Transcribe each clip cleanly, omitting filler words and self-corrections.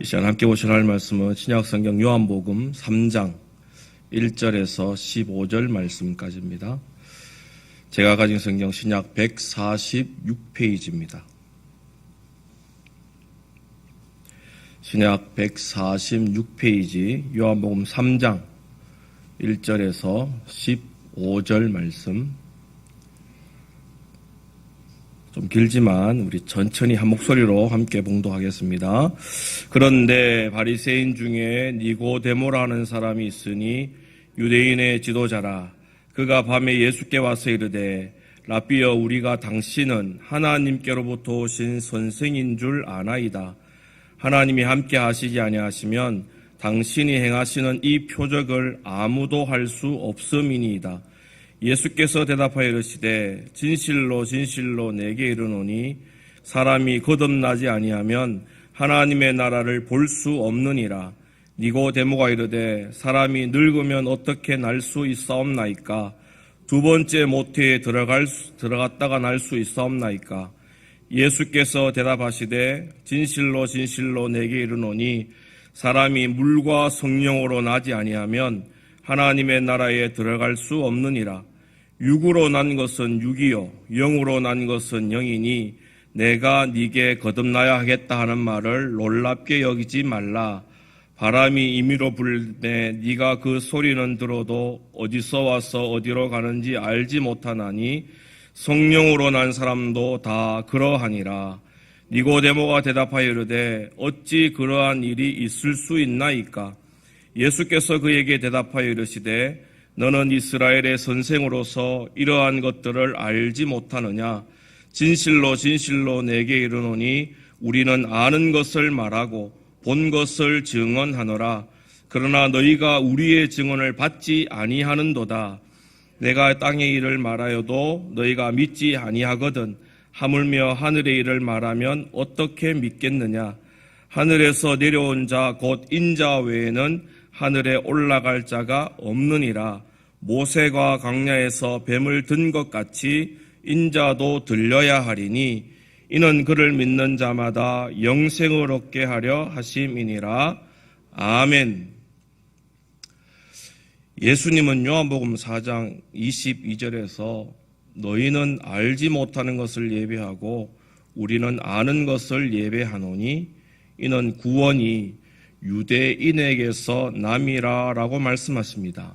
이 시간 함께 보실 하나님의 말씀은 신약성경 요한복음 3장 1절에서 15절 말씀까지입니다. 제가 가진 성경 신약 146페이지입니다. 신약 146페이지 요한복음 3장 1절에서 15절 말씀, 좀 길지만 우리 천천히 한 목소리로 함께 봉독하겠습니다. 그런데 바리새인 중에 니고데모라는 사람이 있으니 유대인의 지도자라. 그가 밤에 예수께 와서 이르되 라삐여, 우리가 당신은 하나님께로부터 오신 선생인 줄 아나이다. 하나님이 함께 하시지 아니하시면 당신이 행하시는 이 표적을 아무도 할 수 없음이니이다. 예수께서 대답하여 이르시되 진실로 진실로 내게 이르노니 사람이 거듭나지 아니하면 하나님의 나라를 볼 수 없느니라. 니고데모가 이르되 사람이 늙으면 어떻게 날 수 있사옵나이까? 두 번째 모태에 들어갔다가 날 수 있사옵나이까? 예수께서 대답하시되 진실로 진실로 내게 이르노니 사람이 물과 성령으로 나지 아니하면 하나님의 나라에 들어갈 수 없느니라. 육으로 난 것은 육이요 영으로 난 것은 영이니 내가 네게 거듭나야 하겠다 하는 말을 놀랍게 여기지 말라. 바람이 임의로 불되 네가 그 소리는 들어도 어디서 와서 어디로 가는지 알지 못하나니 성령으로 난 사람도 다 그러하니라. 니고데모가 대답하여 이르되 어찌 그러한 일이 있을 수 있나이까? 예수께서 그에게 대답하여 이르시되 너는 이스라엘의 선생으로서 이러한 것들을 알지 못하느냐? 진실로 진실로 내게 이르노니 우리는 아는 것을 말하고 본 것을 증언하노라. 그러나 너희가 우리의 증언을 받지 아니하는도다. 내가 땅의 일을 말하여도 너희가 믿지 아니하거든. 하물며 하늘의 일을 말하면 어떻게 믿겠느냐? 하늘에서 내려온 자 곧 인자 외에는 하늘에 올라갈 자가 없느니라. 모세가 광야에서 뱀을 든 것 같이 인자도 들려야 하리니 이는 그를 믿는 자마다 영생을 얻게 하려 하심이니라. 아멘. 예수님은 요한복음 4장 22절에서 너희는 알지 못하는 것을 예배하고 우리는 아는 것을 예배하노니 이는 구원이 유대인에게서 남이라 라고 말씀하십니다.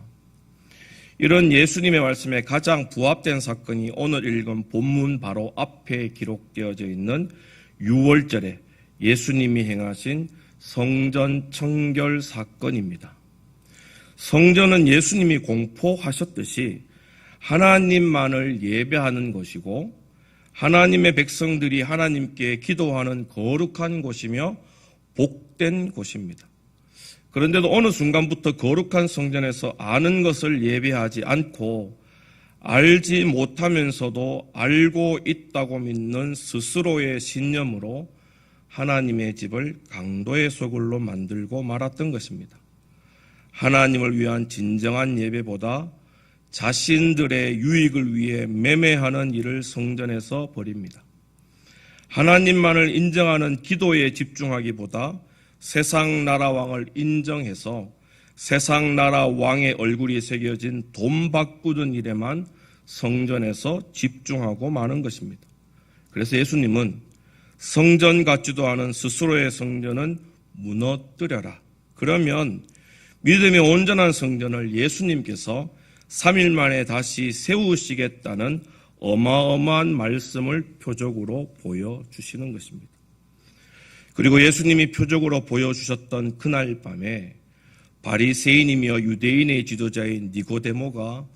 이런 예수님의 말씀에 가장 부합된 사건이 오늘 읽은 본문 바로 앞에 기록되어져 있는 6월절에 예수님이 행하신 성전 청결 사건입니다. 성전은 예수님이 공포하셨듯이 하나님만을 예배하는 곳이고 하나님의 백성들이 하나님께 기도하는 거룩한 곳이며 복된 곳입니다. 그런데도 어느 순간부터 거룩한 성전에서 아는 것을 예배하지 않고 알지 못하면서도 알고 있다고 믿는 스스로의 신념으로 하나님의 집을 강도의 소굴로 만들고 말았던 것입니다. 하나님을 위한 진정한 예배보다 자신들의 유익을 위해 매매하는 일을 성전에서 벌입니다. 하나님만을 인정하는 기도에 집중하기보다 세상 나라 왕을 인정해서 세상 나라 왕의 얼굴이 새겨진 돈 바꾸는 일에만 성전에서 집중하고 마는 것입니다. 그래서 예수님은 성전 같지도 않은 스스로의 성전은 무너뜨려라. 그러면 믿음의 온전한 성전을 예수님께서 3일 만에 다시 세우시겠다는 어마어마한 말씀을 표적으로 보여주시는 것입니다. 그리고 예수님이 표적으로 보여주셨던 그날 밤에 바리새인이며 유대인의 지도자인 니고데모가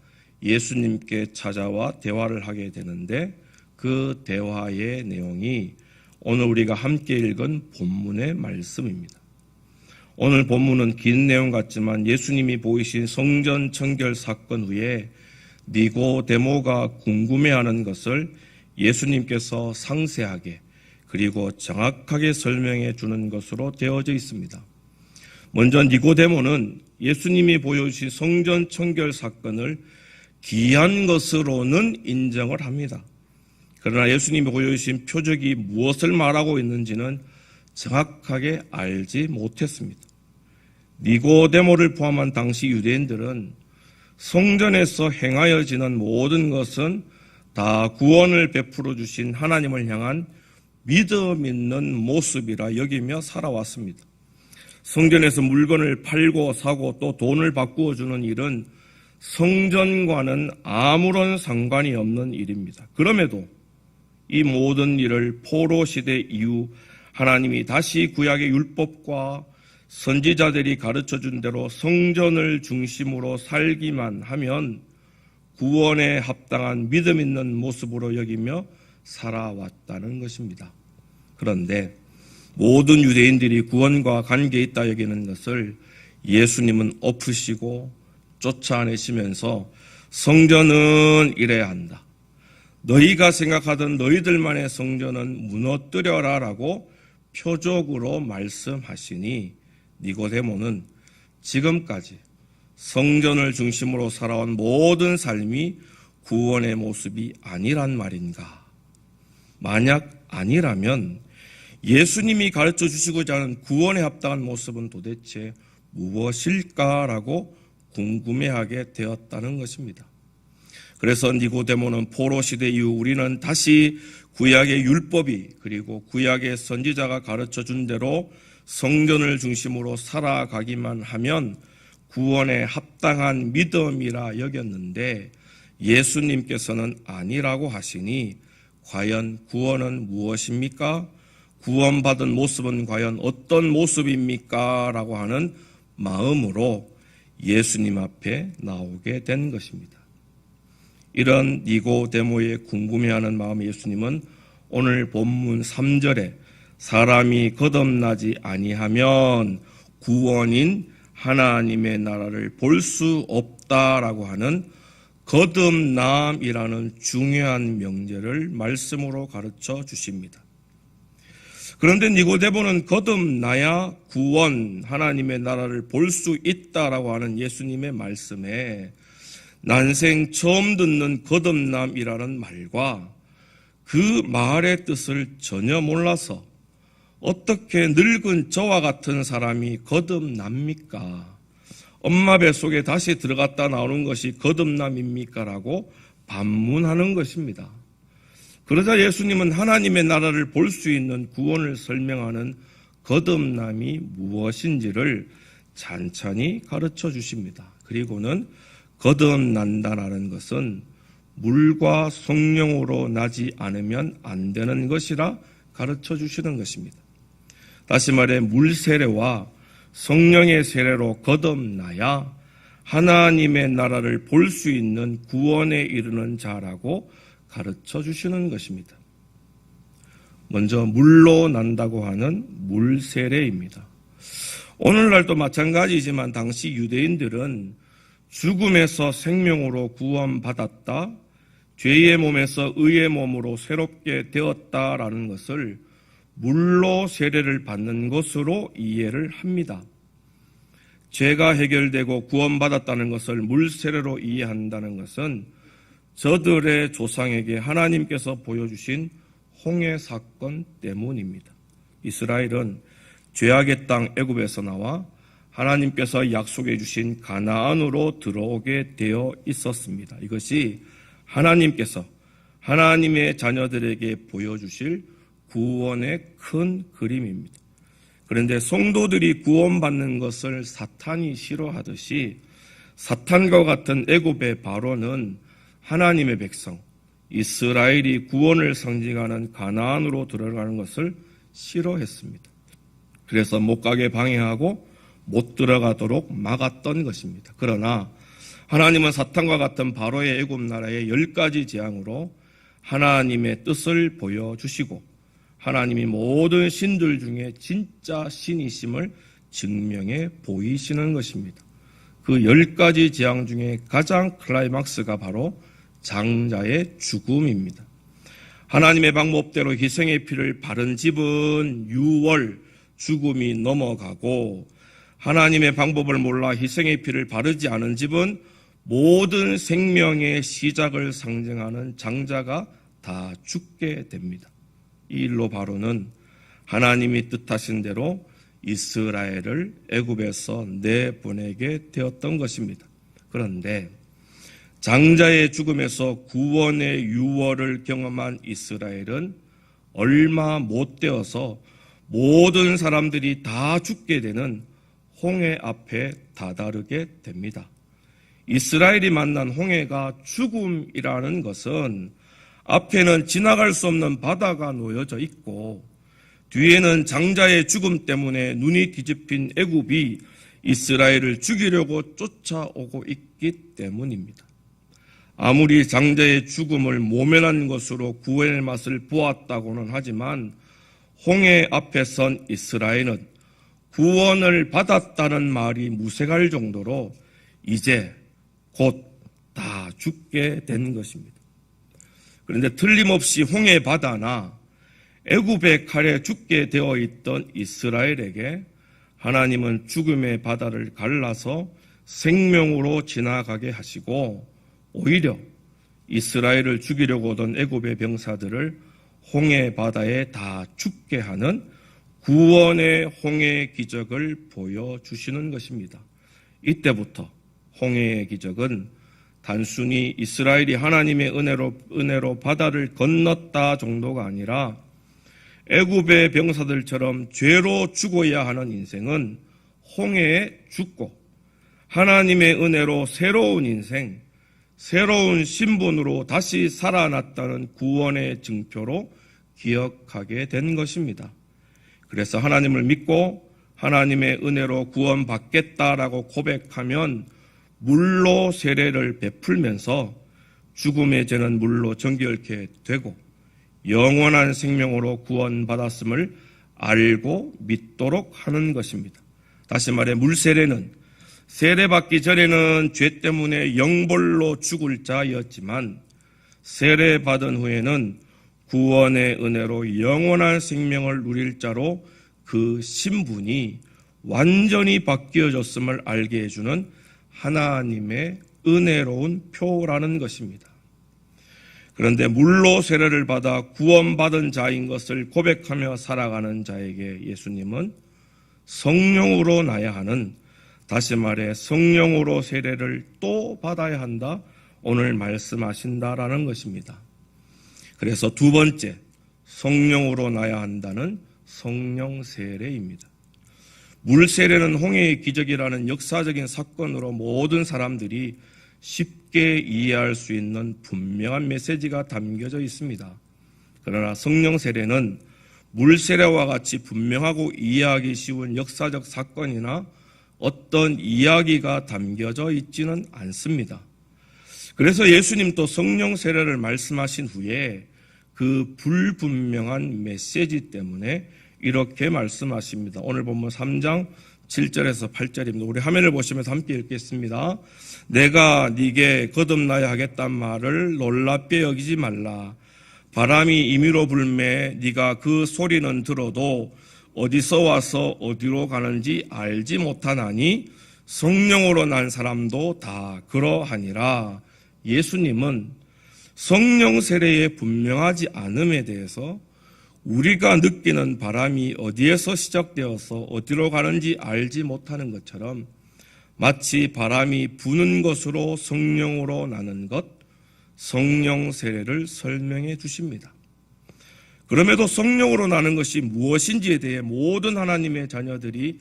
예수님께 찾아와 대화를 하게 되는데 그 대화의 내용이 오늘 우리가 함께 읽은 본문의 말씀입니다. 오늘 본문은 긴 내용 같지만 예수님이 보이신 성전 청결 사건 후에 니고데모가 궁금해하는 것을 예수님께서 상세하게 그리고 정확하게 설명해 주는 것으로 되어져 있습니다. 먼저 니고데모는 예수님이 보여주신 성전 청결 사건을 기이한 것으로는 인정을 합니다. 그러나 예수님이 보여주신 표적이 무엇을 말하고 있는지는 정확하게 알지 못했습니다. 니고데모를 포함한 당시 유대인들은 성전에서 행하여지는 모든 것은 다 구원을 베풀어 주신 하나님을 향한 믿음 있는 모습이라 여기며 살아왔습니다. 성전에서 물건을 팔고 사고 또 돈을 바꾸어 주는 일은 성전과는 아무런 상관이 없는 일입니다. 그럼에도 이 모든 일을 포로 시대 이후 하나님이 다시 구약의 율법과 선지자들이 가르쳐준 대로 성전을 중심으로 살기만 하면 구원에 합당한 믿음 있는 모습으로 여기며 살아왔다는 것입니다. 그런데 모든 유대인들이 구원과 관계에 있다 여기는 것을 예수님은 엎으시고 쫓아내시면서 성전은 이래야 한다. 너희가 생각하던 너희들만의 성전은 무너뜨려라 라고 표적으로 말씀하시니 니고데모는 지금까지 성전을 중심으로 살아온 모든 삶이 구원의 모습이 아니란 말인가? 만약 아니라면 예수님이 가르쳐 주시고자 하는 구원에 합당한 모습은 도대체 무엇일까라고 궁금해하게 되었다는 것입니다. 그래서 니고데모는 포로 시대 이후 우리는 다시 구약의 율법이 그리고 구약의 선지자가 가르쳐 준 대로 성전을 중심으로 살아가기만 하면 구원에 합당한 믿음이라 여겼는데 예수님께서는 아니라고 하시니 과연 구원은 무엇입니까? 구원받은 모습은 과연 어떤 모습입니까? 라고 하는 마음으로 예수님 앞에 나오게 된 것입니다. 이런 니고데모의 궁금해하는 마음의 예수님은 오늘 본문 3절에 사람이 거듭나지 아니하면 구원인 하나님의 나라를 볼 수 없다라고 하는 거듭남이라는 중요한 명제를 말씀으로 가르쳐 주십니다. 그런데 니고데모는 거듭나야 구원, 하나님의 나라를 볼 수 있다라고 하는 예수님의 말씀에 난생 처음 듣는 거듭남이라는 말과 그 말의 뜻을 전혀 몰라서 어떻게 늙은 저와 같은 사람이 거듭납니까? 엄마 뱃속에 다시 들어갔다 나오는 것이 거듭남입니까? 라고 반문하는 것입니다. 그러자 예수님은 하나님의 나라를 볼 수 있는 구원을 설명하는 거듭남이 무엇인지를 찬찬히 가르쳐 주십니다. 그리고는 거듭난다라는 것은 물과 성령으로 나지 않으면 안 되는 것이라 가르쳐 주시는 것입니다. 다시 말해 물 세례와 성령의 세례로 거듭나야 하나님의 나라를 볼 수 있는 구원에 이르는 자라고 가르쳐 주시는 것입니다. 먼저 물로 난다고 하는 물 세례입니다. 오늘날도 마찬가지지만 당시 유대인들은 죽음에서 생명으로 구원받았다, 죄의 몸에서 의의 몸으로 새롭게 되었다라는 것을 물로 세례를 받는 것으로 이해를 합니다. 죄가 해결되고 구원받았다는 것을 물 세례로 이해한다는 것은 저들의 조상에게 하나님께서 보여주신 홍해 사건 때문입니다. 이스라엘은 죄악의 땅 애굽에서 나와 하나님께서 약속해 주신 가나안으로 들어오게 되어 있었습니다. 이것이 하나님께서 하나님의 자녀들에게 보여주실 구원의 큰 그림입니다. 그런데 성도들이 구원받는 것을 사탄이 싫어하듯이 사탄과 같은 애굽의 바로는 하나님의 백성 이스라엘이 구원을 상징하는 가나안으로 들어가는 것을 싫어했습니다. 그래서 못 가게 방해하고 못 들어가도록 막았던 것입니다. 그러나 하나님은 사탄과 같은 바로의 애굽 나라의 10가지 재앙으로 하나님의 뜻을 보여주시고 하나님이 모든 신들 중에 진짜 신이심을 증명해 보이시는 것입니다. 그 10가지 재앙 중에 가장 클라이막스가 바로 장자의 죽음입니다. 하나님의 방법대로 희생의 피를 바른 집은 6월 죽음이 넘어가고 하나님의 방법을 몰라 희생의 피를 바르지 않은 집은 모든 생명의 시작을 상징하는 장자가 다 죽게 됩니다. 이 일로 바로는 하나님이 뜻하신 대로 이스라엘을 애굽에서 내보내게 되었던 것입니다. 그런데 장자의 죽음에서 구원의 유월을 경험한 이스라엘은 얼마 못 되어서 모든 사람들이 다 죽게 되는 홍해 앞에 다다르게 됩니다. 이스라엘이 만난 홍해가 죽음이라는 것은 앞에는 지나갈 수 없는 바다가 놓여져 있고 뒤에는 장자의 죽음 때문에 눈이 뒤집힌 애굽이 이스라엘을 죽이려고 쫓아오고 있기 때문입니다. 아무리 장자의 죽음을 모면한 것으로 구원의 맛을 보았다고는 하지만 홍해 앞에 선 이스라엘은 구원을 받았다는 말이 무색할 정도로 이제 곧 다 죽게 된 것입니다. 그런데 틀림없이 홍해 바다나 애굽의 칼에 죽게 되어 있던 이스라엘에게 하나님은 죽음의 바다를 갈라서 생명으로 지나가게 하시고 오히려 이스라엘을 죽이려고 오던 애굽의 병사들을 홍해 바다에 다 죽게 하는 구원의 홍해 기적을 보여주시는 것입니다. 이때부터 홍해의 기적은 단순히 이스라엘이 하나님의 은혜로 바다를 건넜다 정도가 아니라 애굽의 병사들처럼 죄로 죽어야 하는 인생은 홍해에 죽고 하나님의 은혜로 새로운 인생, 새로운 신분으로 다시 살아났다는 구원의 증표로 기억하게 된 것입니다. 그래서 하나님을 믿고 하나님의 은혜로 구원받겠다라고 고백하면 물로 세례를 베풀면서 죽음의 죄는 물로 정결케 되고 영원한 생명으로 구원받았음을 알고 믿도록 하는 것입니다. 다시 말해 물세례는 세례받기 전에는 죄 때문에 영벌로 죽을 자였지만 세례받은 후에는 구원의 은혜로 영원한 생명을 누릴 자로 그 신분이 완전히 바뀌어졌음을 알게 해주는 하나님의 은혜로운 표라는 것입니다. 그런데 물로 세례를 받아 구원받은 자인 것을 고백하며 살아가는 자에게 예수님은 성령으로 나야 하는, 다시 말해 성령으로 세례를 또 받아야 한다, 오늘 말씀하신다라는 것입니다. 그래서 두 번째, 성령으로 나야 한다는 성령 세례입니다. 물 세례는 홍해의 기적이라는 역사적인 사건으로 모든 사람들이 쉽게 이해할 수 있는 분명한 메시지가 담겨져 있습니다. 그러나 성령 세례는 물 세례와 같이 분명하고 이해하기 쉬운 역사적 사건이나 어떤 이야기가 담겨져 있지는 않습니다. 그래서 예수님도 성령 세례를 말씀하신 후에 그 불분명한 메시지 때문에 이렇게 말씀하십니다. 오늘 본문 3장 7절에서 8절입니다. 우리 화면을 보시면서 함께 읽겠습니다. 내가 네게 거듭나야 하겠단 말을 놀랍게 여기지 말라. 바람이 임의로 불매 네가 그 소리는 들어도 어디서 와서 어디로 가는지 알지 못하나니 성령으로 난 사람도 다 그러하니라. 예수님은 성령 세례의 분명하지 않음에 대해서 우리가 느끼는 바람이 어디에서 시작되어서 어디로 가는지 알지 못하는 것처럼 마치 바람이 부는 것으로 성령으로 나는 것, 성령 세례를 설명해 주십니다. 그럼에도 성령으로 나는 것이 무엇인지에 대해 모든 하나님의 자녀들이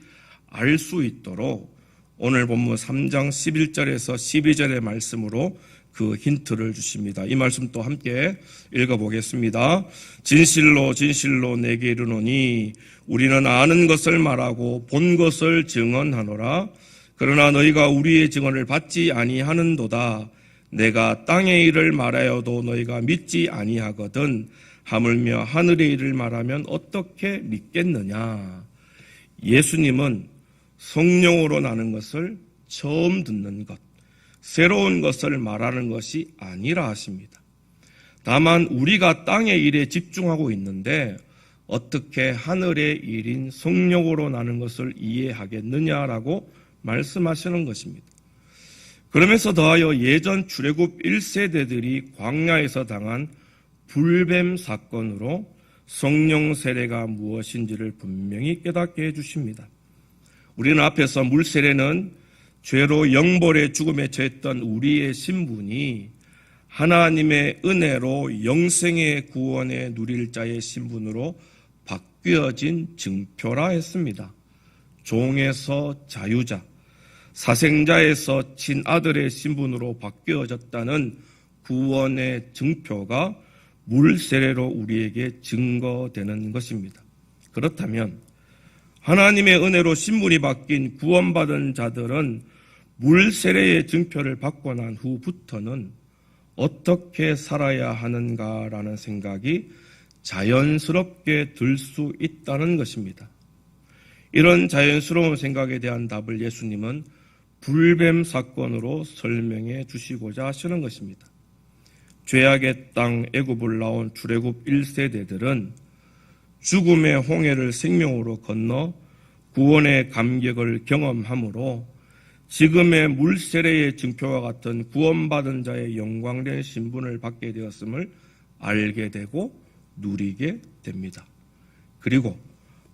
알 수 있도록 오늘 본문 3장 11절에서 12절의 말씀으로 그 힌트를 주십니다. 이 말씀 또 함께 읽어보겠습니다. 진실로 진실로 내게 이르노니 우리는 아는 것을 말하고 본 것을 증언하노라. 그러나 너희가 우리의 증언을 받지 아니하는도다. 내가 땅의 일을 말하여도 너희가 믿지 아니하거든. 하물며 하늘의 일을 말하면 어떻게 믿겠느냐. 예수님은 성령으로 나는 것을 처음 듣는 것, 새로운 것을 말하는 것이 아니라 하십니다. 다만 우리가 땅의 일에 집중하고 있는데 어떻게 하늘의 일인 성령으로 나는 것을 이해하겠느냐라고 말씀하시는 것입니다. 그러면서 더하여 예전 출애굽 1세대들이 광야에서 당한 불뱀 사건으로 성령 세례가 무엇인지를 분명히 깨닫게 해주십니다. 우리는 앞에서 물 세례는 죄로 영벌의 죽음에 처했던 우리의 신분이 하나님의 은혜로 영생의 구원에 누릴 자의 신분으로 바뀌어진 증표라 했습니다. 종에서 자유자, 사생자에서 친아들의 신분으로 바뀌어졌다는 구원의 증표가 물 세례로 우리에게 증거되는 것입니다. 그렇다면 하나님의 은혜로 신분이 바뀐 구원받은 자들은 물 세례의 증표를 받고 난 후부터는 어떻게 살아야 하는가라는 생각이 자연스럽게 들 수 있다는 것입니다. 이런 자연스러운 생각에 대한 답을 예수님은 불뱀 사건으로 설명해 주시고자 하시는 것입니다. 죄악의 땅 애굽을 나온 출애굽 1세대들은 죽음의 홍해를 생명으로 건너 구원의 감격을 경험함으로 지금의 물 세례의 증표와 같은 구원받은 자의 영광된 신분을 받게 되었음을 알게 되고 누리게 됩니다. 그리고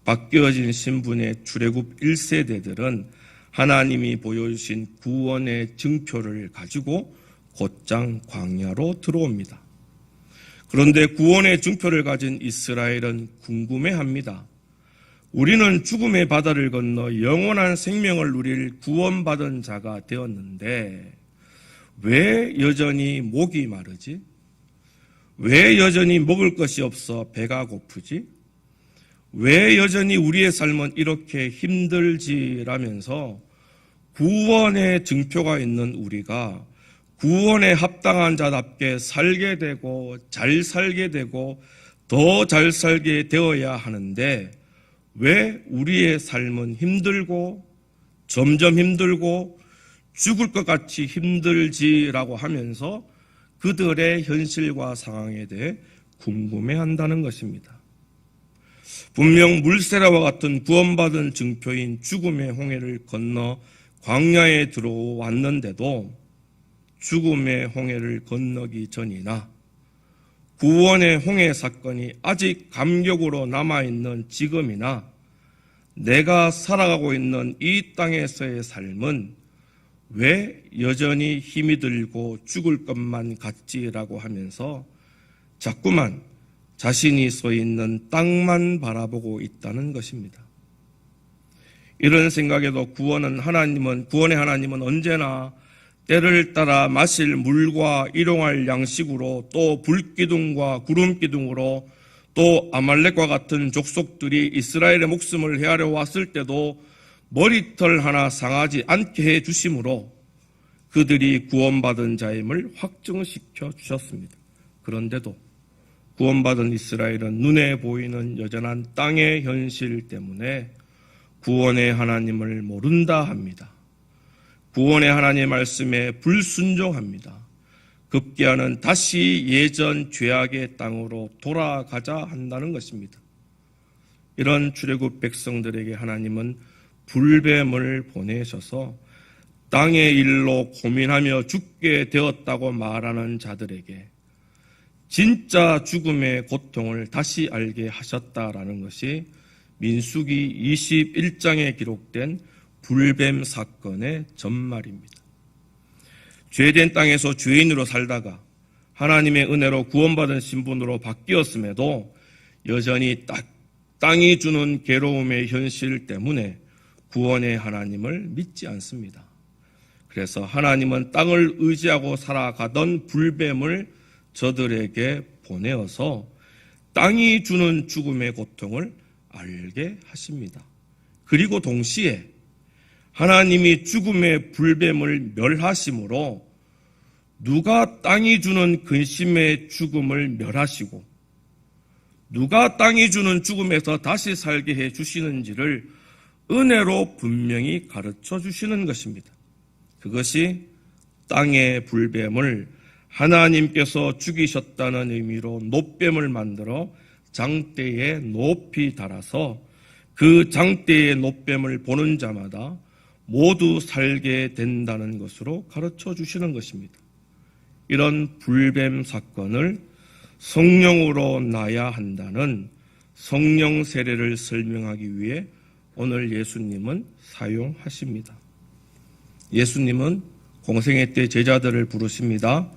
바뀌어진 신분의 출애굽 1세대들은 하나님이 보여주신 구원의 증표를 가지고 곧장 광야로 들어옵니다. 그런데 구원의 증표를 가진 이스라엘은 궁금해합니다. 우리는 죽음의 바다를 건너 영원한 생명을 누릴 구원받은 자가 되었는데 왜 여전히 목이 마르지? 왜 여전히 먹을 것이 없어 배가 고프지? 왜 여전히 우리의 삶은 이렇게 힘들지라면서 구원의 증표가 있는 우리가 구원에 합당한 자답게 살게 되고 잘 살게 되고 더 잘 살게 되어야 하는데 왜 우리의 삶은 힘들고 점점 힘들고 죽을 것 같이 힘들지라고 하면서 그들의 현실과 상황에 대해 궁금해한다는 것입니다. 분명 물세례와 같은 구원받은 증표인 죽음의 홍해를 건너 광야에 들어왔는데도 죽음의 홍해를 건너기 전이나 구원의 홍해 사건이 아직 감격으로 남아있는 지금이나 내가 살아가고 있는 이 땅에서의 삶은 왜 여전히 힘이 들고 죽을 것만 같지라고 하면서 자꾸만 자신이 서 있는 땅만 바라보고 있다는 것입니다. 이런 생각에도 구원의 하나님은 언제나 때를 따라 마실 물과 일용할 양식으로 또 불기둥과 구름기둥으로 또 아말렉과 같은 족속들이 이스라엘의 목숨을 헤아려 왔을 때도 머리털 하나 상하지 않게 해 주심으로 그들이 구원받은 자임을 확증시켜 주셨습니다. 그런데도 구원받은 이스라엘은 눈에 보이는 여전한 땅의 현실 때문에 구원의 하나님을 모른다 합니다. 구원의 하나님의 말씀에 불순종합니다. 급기야는 다시 예전 죄악의 땅으로 돌아가자 한다는 것입니다. 이런 출애굽 백성들에게 하나님은 불뱀을 보내셔서 땅의 일로 고민하며 죽게 되었다고 말하는 자들에게 진짜 죽음의 고통을 다시 알게 하셨다라는 것이 민수기 21장에 기록된 불뱀 사건의 전말입니다. 죄된 땅에서 죄인으로 살다가 하나님의 은혜로 구원받은 신분으로 바뀌었음에도 여전히 땅이 주는 괴로움의 현실 때문에 구원의 하나님을 믿지 않습니다. 그래서 하나님은 땅을 의지하고 살아가던 불뱀을 저들에게 보내어서 땅이 주는 죽음의 고통을 알게 하십니다. 그리고 동시에 하나님이 죽음의 불뱀을 멸하심으로 누가 땅이 주는 근심의 죽음을 멸하시고 누가 땅이 주는 죽음에서 다시 살게 해 주시는지를 은혜로 분명히 가르쳐 주시는 것입니다. 그것이 땅의 불뱀을 하나님께서 죽이셨다는 의미로 놋뱀을 만들어 장대에 높이 달아서 그 장대의 놋뱀을 보는 자마다 모두 살게 된다는 것으로 가르쳐 주시는 것입니다. 이런 불뱀 사건을 성령으로 나야 한다는 성령 세례를 설명하기 위해 오늘 예수님은 사용하십니다. 예수님은 공생애 때 제자들을 부르십니다.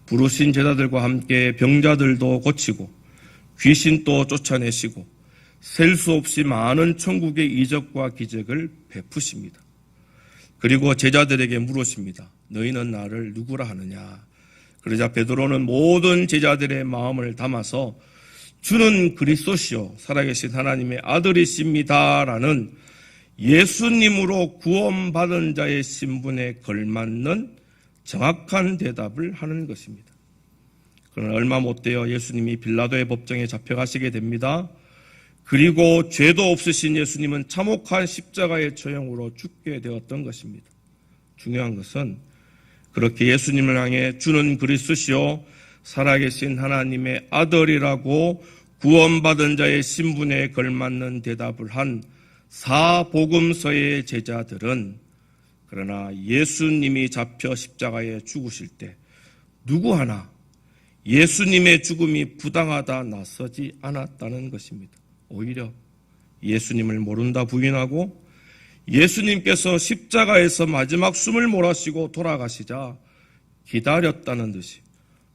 부르신 제자들과 함께 병자들도 고치고 귀신도 쫓아내시고 셀 수 없이 많은 천국의 이적과 기적을 베푸십니다. 그리고 제자들에게 물으십니다. 너희는 나를 누구라 하느냐? 그러자 베드로는 모든 제자들의 마음을 담아서 주는 그리스도시요 살아계신 하나님의 아들이십니다 라는 예수님으로 구원받은 자의 신분에 걸맞는 정확한 대답을 하는 것입니다. 그러나 얼마 못 되어 예수님이 빌라도의 법정에 잡혀가시게 됩니다. 그리고 죄도 없으신 예수님은 참혹한 십자가의 처형으로 죽게 되었던 것입니다. 중요한 것은 그렇게 예수님을 향해 주는 그리스도시요 살아계신 하나님의 아들이라고 구원받은 자의 신분에 걸맞는 대답을 한 사복음서의 제자들은 그러나 예수님이 잡혀 십자가에 죽으실 때 누구 하나 예수님의 죽음이 부당하다 나서지 않았다는 것입니다. 오히려 예수님을 모른다 부인하고 예수님께서 십자가에서 마지막 숨을 몰아쉬고 돌아가시자 기다렸다는 듯이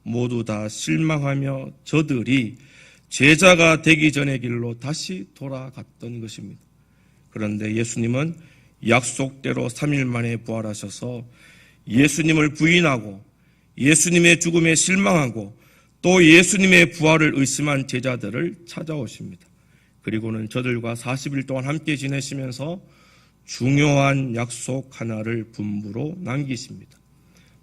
모두 다 실망하며 저들이 제자가 되기 전의 길로 다시 돌아갔던 것입니다. 그런데 예수님은 약속대로 3일 만에 부활하셔서 예수님을 부인하고 예수님의 죽음에 실망하고 또 예수님의 부활을 의심한 제자들을 찾아오십니다. 그리고는 저들과 40일 동안 함께 지내시면서 중요한 약속 하나를 분부로 남기십니다.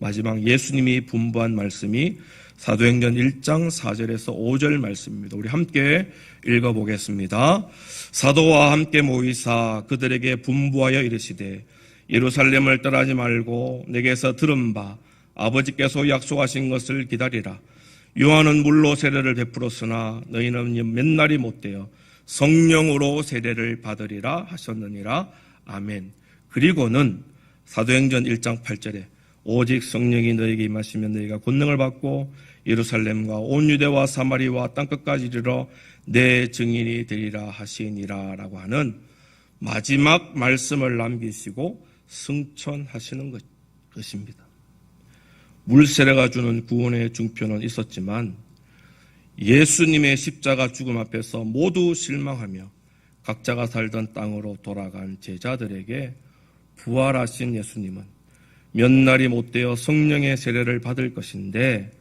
마지막 예수님이 분부한 말씀이 사도행전 1장 4절에서 5절 말씀입니다. 우리 함께 읽어보겠습니다. 사도와 함께 모이사 그들에게 분부하여 이르시되 예루살렘을 떠나지 말고 내게서 들은 바 아버지께서 약속하신 것을 기다리라. 요한은 물로 세례를 베풀었으나 너희는 몇 날이 못되어 성령으로 세례를 받으리라 하셨느니라. 아멘. 그리고는 사도행전 1장 8절에 오직 성령이 너에게 임하시면 너희가 권능을 받고 예루살렘과 온 유대와 사마리와 땅끝까지 이르러 내 증인이 되리라 하시니라 라고 하는 마지막 말씀을 남기시고 승천하시는 것입니다. 물세례가 주는 구원의 증표는 있었지만 예수님의 십자가 죽음 앞에서 모두 실망하며 각자가 살던 땅으로 돌아간 제자들에게 부활하신 예수님은 몇 날이 못되어 성령의 세례를 받을 것인데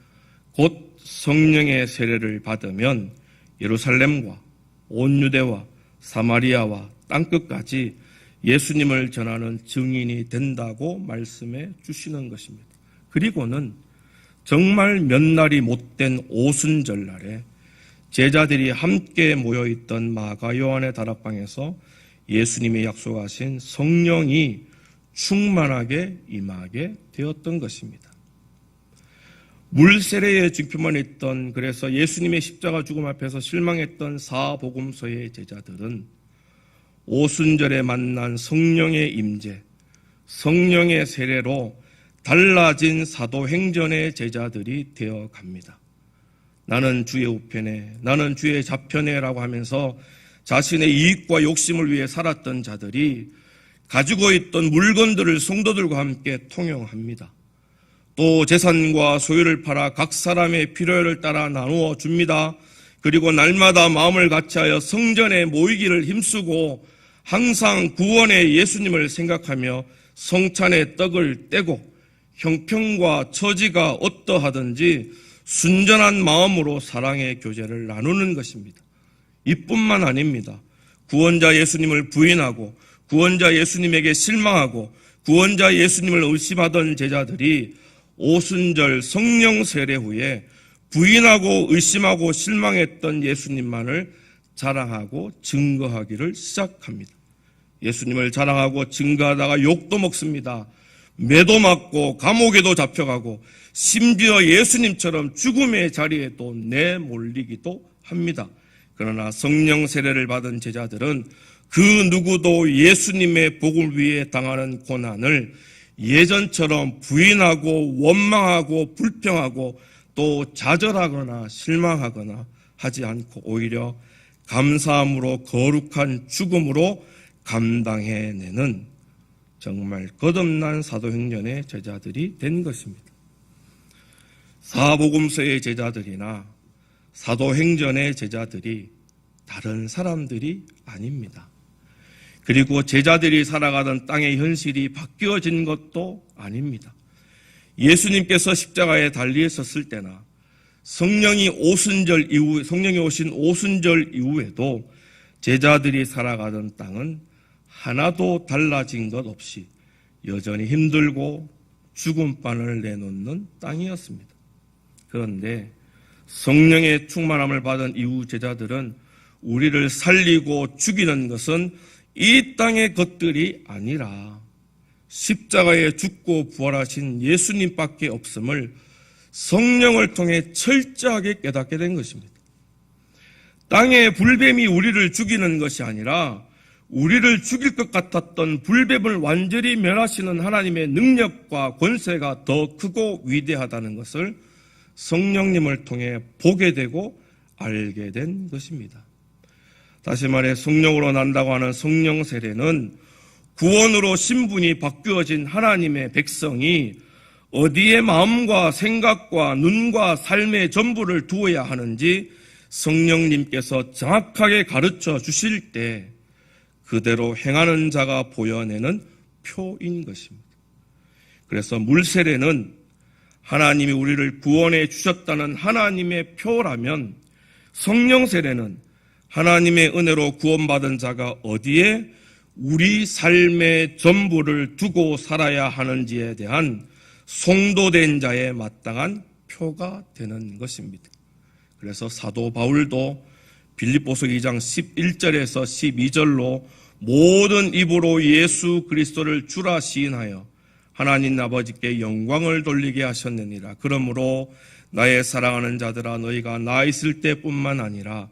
곧 성령의 세례를 받으면 예루살렘과 온 유대와 사마리아와 땅끝까지 예수님을 전하는 증인이 된다고 말씀해 주시는 것입니다. 그리고는 정말 몇 날이 못된 오순절날에 제자들이 함께 모여있던 마가 요한의 다락방에서 예수님이 약속하신 성령이 충만하게 임하게 되었던 것입니다. 물세례의 증표만 있던 그래서 예수님의 십자가 죽음 앞에서 실망했던 사복음서의 제자들은 오순절에 만난 성령의 임재, 성령의 세례로 달라진 사도행전의 제자들이 되어 갑니다. 나는 주의 우편에, 나는 주의 좌편에 라고 하면서 자신의 이익과 욕심을 위해 살았던 자들이 가지고 있던 물건들을 성도들과 함께 통용합니다. 또 재산과 소유를 팔아 각 사람의 필요를 따라 나누어 줍니다. 그리고 날마다 마음을 같이하여 성전에 모이기를 힘쓰고 항상 구원의 예수님을 생각하며 성찬의 떡을 떼고 형편과 처지가 어떠하든지 순전한 마음으로 사랑의 교제를 나누는 것입니다. 이뿐만 아닙니다. 구원자 예수님을 부인하고 구원자 예수님에게 실망하고 구원자 예수님을 의심하던 제자들이 오순절 성령 세례 후에 부인하고 의심하고 실망했던 예수님만을 자랑하고 증거하기를 시작합니다. 예수님을 자랑하고 증거하다가 욕도 먹습니다. 매도 맞고 감옥에도 잡혀가고 심지어 예수님처럼 죽음의 자리에도 내몰리기도 합니다. 그러나 성령 세례를 받은 제자들은 그 누구도 예수님의 복을 위해 당하는 고난을 예전처럼 부인하고 원망하고 불평하고 또 좌절하거나 실망하거나 하지 않고 오히려 감사함으로 거룩한 죽음으로 감당해내는 정말 거듭난 사도행전의 제자들이 된 것입니다. 사복음서의 제자들이나 사도행전의 제자들이 다른 사람들이 아닙니다. 그리고 제자들이 살아가던 땅의 현실이 바뀌어진 것도 아닙니다. 예수님께서 십자가에 달리셨을 때나 성령이 오신 오순절 이후에도 제자들이 살아가던 땅은 하나도 달라진 것 없이 여전히 힘들고 죽음바늘 내놓는 땅이었습니다. 그런데 성령의 충만함을 받은 이후 제자들은 우리를 살리고 죽이는 것은 이 땅의 것들이 아니라 십자가에 죽고 부활하신 예수님밖에 없음을 성령을 통해 철저하게 깨닫게 된 것입니다. 땅의 불뱀이 우리를 죽이는 것이 아니라 우리를 죽일 것 같았던 불뱀을 완전히 멸하시는 하나님의 능력과 권세가 더 크고 위대하다는 것을 성령님을 통해 보게 되고 알게 된 것입니다. 다시 말해 성령으로 난다고 하는 성령 세례는 구원으로 신분이 바뀌어진 하나님의 백성이 어디에 마음과 생각과 눈과 삶의 전부를 두어야 하는지 성령님께서 정확하게 가르쳐 주실 때 그대로 행하는 자가 보여내는 표인 것입니다. 그래서 물세례는 하나님이 우리를 구원해 주셨다는 하나님의 표라면 성령 세례는 하나님의 은혜로 구원받은 자가 어디에 우리 삶의 전부를 두고 살아야 하는지에 대한 송도된 자의 마땅한 표가 되는 것입니다. 그래서 사도 바울도 빌립보서 2장 11절에서 12절로 모든 입으로 예수 그리스도를 주라 시인하여 하나님 아버지께 영광을 돌리게 하셨느니라. 그러므로 나의 사랑하는 자들아 너희가 나 있을 때뿐만 아니라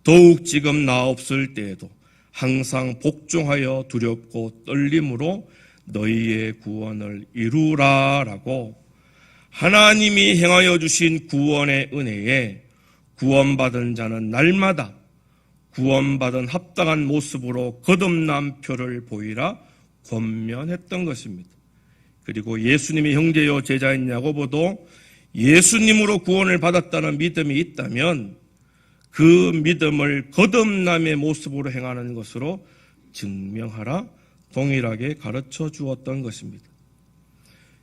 더욱 지금 나 없을 때에도 항상 복종하여 두렵고 떨림으로 너희의 구원을 이루라 라고 하나님이 행하여 주신 구원의 은혜에 구원받은 자는 날마다 구원받은 합당한 모습으로 거듭난 표를 보이라 권면했던 것입니다. 그리고 예수님의 형제요 제자인 야고보도 예수님으로 구원을 받았다는 믿음이 있다면 그 믿음을 거듭남의 모습으로 행하는 것으로 증명하라 동일하게 가르쳐 주었던 것입니다.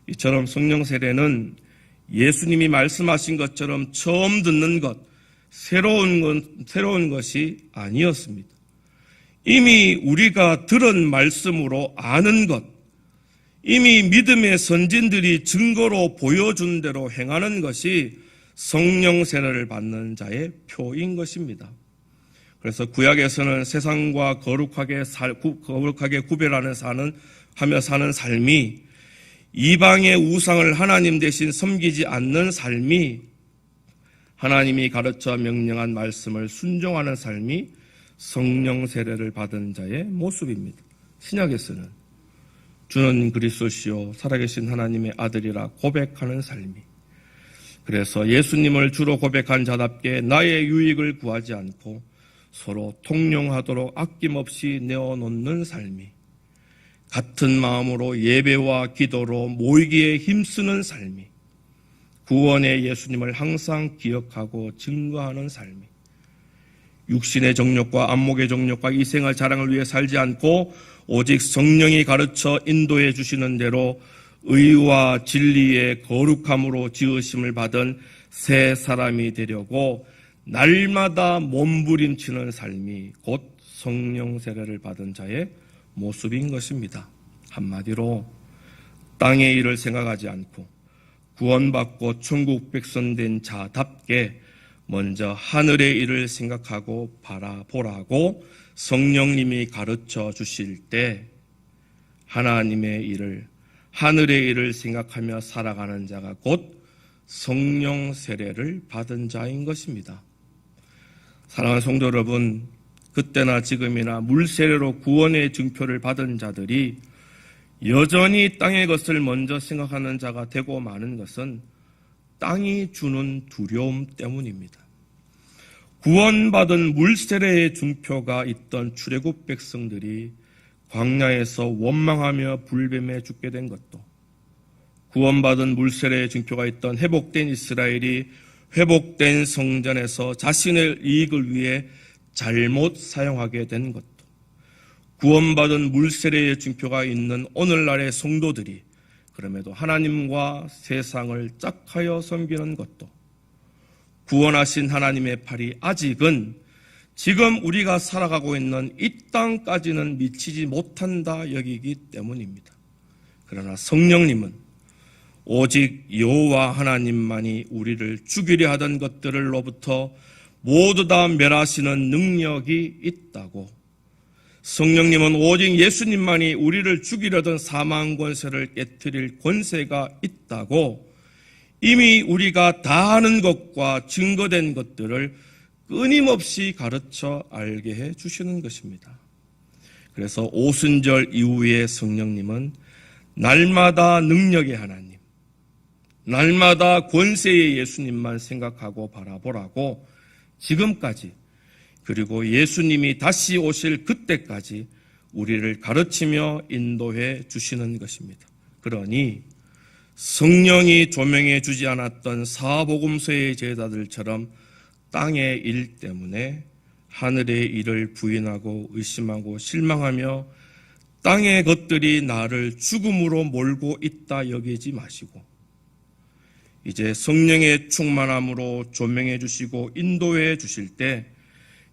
이처럼 성령 세례는 예수님이 말씀하신 것처럼 처음 듣는 것, 새로운 것이 아니었습니다. 이미 우리가 들은 말씀으로 아는 것, 이미 믿음의 선진들이 증거로 보여준 대로 행하는 것이 성령 세례를 받는 자의 표인 것입니다. 그래서 구약에서는 세상과 거룩하게 구별하며 사는 삶이 이방의 우상을 하나님 대신 섬기지 않는 삶이 하나님이 가르쳐 명령한 말씀을 순종하는 삶이 성령 세례를 받은 자의 모습입니다. 신약에서는 주는 그리스도시요 살아계신 하나님의 아들이라 고백하는 삶이 그래서 예수님을 주로 고백한 자답게 나의 유익을 구하지 않고 서로 통용하도록 아낌없이 내어놓는 삶이 같은 마음으로 예배와 기도로 모이기에 힘쓰는 삶이 구원의 예수님을 항상 기억하고 증거하는 삶이 육신의 정욕과 안목의 정욕과 이생의 자랑을 위해 살지 않고 오직 성령이 가르쳐 인도해 주시는 대로 의와 진리의 거룩함으로 지으심을 받은 새 사람이 되려고 날마다 몸부림치는 삶이 곧 성령 세례를 받은 자의 모습인 것입니다. 한마디로 땅의 일을 생각하지 않고 구원받고 천국 백성 된 자답게 먼저 하늘의 일을 생각하고 바라보라고 성령님이 가르쳐 주실 때 하나님의 일을 하늘의 일을 생각하며 살아가는 자가 곧 성령 세례를 받은 자인 것입니다. 사랑하는 성도 여러분, 그때나 지금이나 물세례로 구원의 증표를 받은 자들이 여전히 땅의 것을 먼저 생각하는 자가 되고 마는 것은 땅이 주는 두려움 때문입니다. 구원받은 물세례의 증표가 있던 출애굽 백성들이 광야에서 원망하며 불뱀에 죽게 된 것도, 구원받은 물세례의 증표가 있던 회복된 이스라엘이 회복된 성전에서 자신의 이익을 위해 잘못 사용하게 된 것도, 구원받은 물세례의 증표가 있는 오늘날의 성도들이 그럼에도 하나님과 세상을 짝하여 섬기는 것도, 구원하신 하나님의 팔이 아직은 지금 우리가 살아가고 있는 이 땅까지는 미치지 못한다 여기기 때문입니다. 그러나 성령님은 오직 여호와 하나님만이 우리를 죽이려 하던 것들로부터 모두 다 멸하시는 능력이 있다고, 성령님은 오직 예수님만이 우리를 죽이려던 사망 권세를 깨뜨릴 권세가 있다고 이미 우리가 다 아는 것과 증거된 것들을 끊임없이 가르쳐 알게 해 주시는 것입니다. 그래서 오순절 이후에 성령님은 날마다 능력의 하나님, 날마다 권세의 예수님만 생각하고 바라보라고 지금까지, 그리고 예수님이 다시 오실 그때까지 우리를 가르치며 인도해 주시는 것입니다. 그러니 성령이 조명해 주지 않았던 사복음서의 제자들처럼 땅의 일 때문에 하늘의 일을 부인하고 의심하고 실망하며 땅의 것들이 나를 죽음으로 몰고 있다 여기지 마시고, 이제 성령의 충만함으로 조명해 주시고 인도해 주실 때,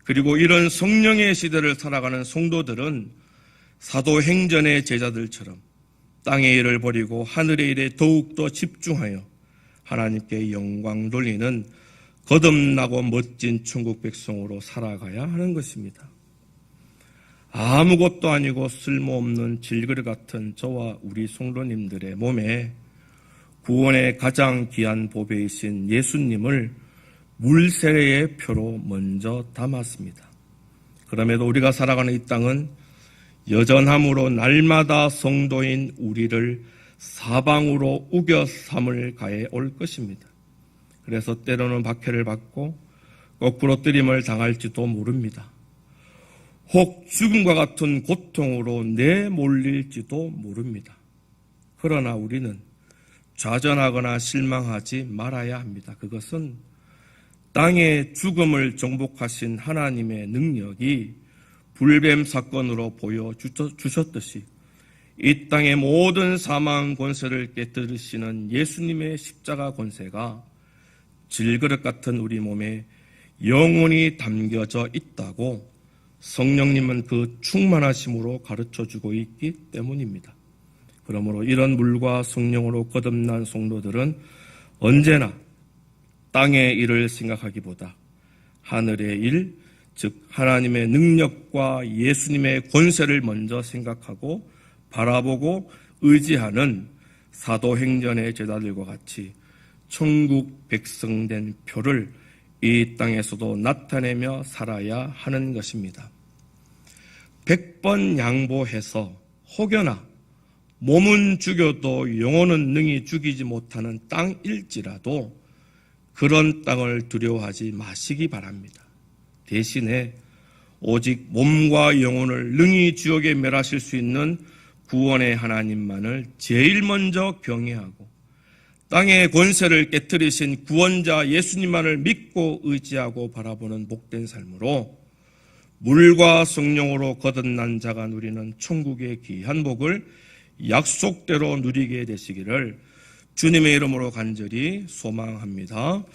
그리고 이런 성령의 시대를 살아가는 성도들은 사도행전의 제자들처럼 땅의 일을 버리고 하늘의 일에 더욱더 집중하여 하나님께 영광 돌리는 거듭나고 멋진 천국 백성으로 살아가야 하는 것입니다. 아무것도 아니고 쓸모없는 질그릇 같은 저와 우리 성도님들의 몸에 구원의 가장 귀한 보배이신 예수님을 물세례의 표로 먼저 담았습니다. 그럼에도 우리가 살아가는 이 땅은 여전함으로 날마다 성도인 우리를 사방으로 우겨 삼을 가해 올 것입니다. 그래서 때로는 박해를 받고 거꾸로 뜨림을 당할지도 모릅니다. 혹 죽음과 같은 고통으로 내몰릴지도 모릅니다. 그러나 우리는 좌절하거나 실망하지 말아야 합니다. 그것은 땅의 죽음을 정복하신 하나님의 능력이 불뱀 사건으로 보여주셨듯이 이 땅의 모든 사망 권세를 깨뜨리시는 예수님의 십자가 권세가 질그릇 같은 우리 몸에 영원히 담겨져 있다고 성령님은 그 충만하심으로 가르쳐주고 있기 때문입니다. 그러므로 이런 물과 성령으로 거듭난 성도들은 언제나 땅의 일을 생각하기보다 하늘의 일, 즉 하나님의 능력과 예수님의 권세를 먼저 생각하고 바라보고 의지하는 사도행전의 제자들과 같이 천국 백성된 표를 이 땅에서도 나타내며 살아야 하는 것입니다. 100번 양보해서 혹여나 몸은 죽여도 영혼은 능히 죽이지 못하는 땅일지라도 그런 땅을 두려워하지 마시기 바랍니다. 대신에 오직 몸과 영혼을 능히 지옥에 멸하실 수 있는 구원의 하나님만을 제일 먼저 경외하고 땅의 권세를 깨뜨리신 구원자 예수님만을 믿고 의지하고 바라보는 복된 삶으로 물과 성령으로 거듭난 자가 누리는 천국의 귀한 복을 약속대로 누리게 되시기를 주님의 이름으로 간절히 소망합니다.